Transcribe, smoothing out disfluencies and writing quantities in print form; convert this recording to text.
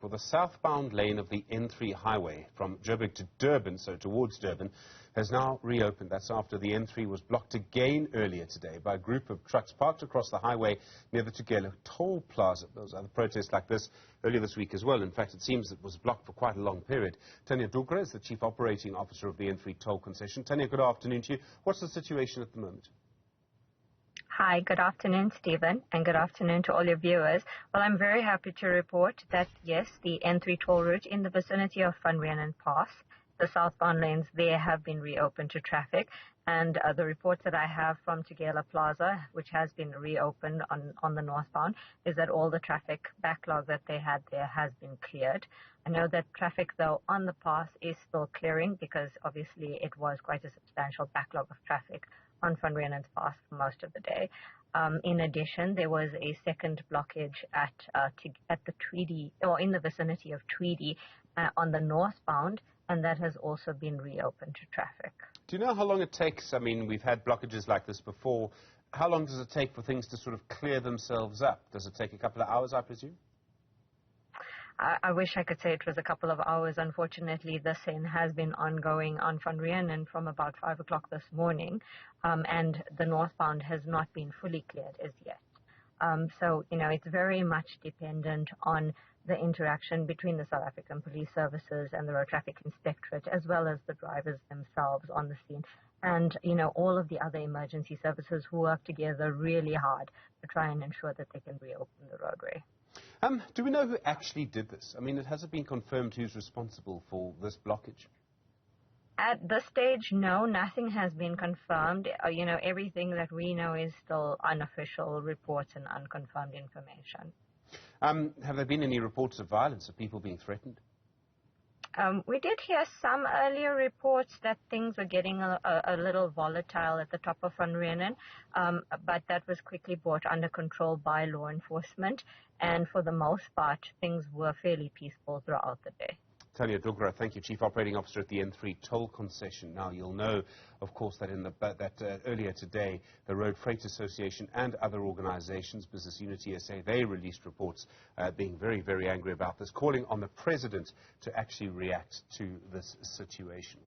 for the southbound lane of the N3 highway from Joburg to Durban, so towards Durban, has now reopened. That's after the N3 was blocked again earlier today by a group of trucks parked across the highway near the Tugela Toll Plaza. There was other protests like this earlier this week as well. In fact, it seems it was blocked for quite a long period. Thania Dhoogra is the Chief Operating Officer of the N3 Toll Concession. Thania, good afternoon to you. What's the situation at the moment? Hi, good afternoon, Stephen, and good afternoon to all your viewers. Well, I'm very happy to report that, yes, the N3 toll route in the vicinity of Van Rieenen Pass, the southbound lanes there have been reopened to traffic. And the reports that I have from Tugela Plaza, which has been reopened on the northbound, is that all the traffic backlog that they had there has been cleared. I know that traffic, though, on the pass is still clearing because obviously it was quite a substantial backlog of traffic on Van Rieenen Pass for most of the day. In addition, there was a second blockage at the Tweedy, or in the vicinity of Tweedy, on the northbound, and that has also been reopened to traffic. Do you know how long it takes? I mean, we've had blockages like this before. How long does it take for things to sort of clear themselves up? Does it take a couple of hours, I presume? I wish I could say it was a couple of hours. Unfortunately, the scene has been ongoing on Van Rieenen from about 5 o'clock this morning, and the northbound has not been fully cleared as yet. So, it's very much dependent on the interaction between the South African Police Services and the Road Traffic Inspectorate, as well as the drivers themselves on the scene. And, all of the other emergency services who work together really hard to try and ensure that they can reopen the roadway. Do we know who actually did this? I mean, it hasn't been confirmed who's responsible for this blockage. At this stage, no, nothing has been confirmed. Everything that we know is still unofficial reports and unconfirmed information. Have there been any reports of violence, of people being threatened? We did hear some earlier reports that things were getting a little volatile at the top of Van Rieenen, but that was quickly brought under control by law enforcement, and for the most part, things were fairly peaceful throughout the day. Thania Dhoogra, thank you, Chief Operating Officer at the N3 Toll Concession. Now, you'll know, of course, that earlier today, the Road Freight Association and other organizations, Business Unity SA, they released reports being very, very angry about this, calling on the President to actually react to this situation.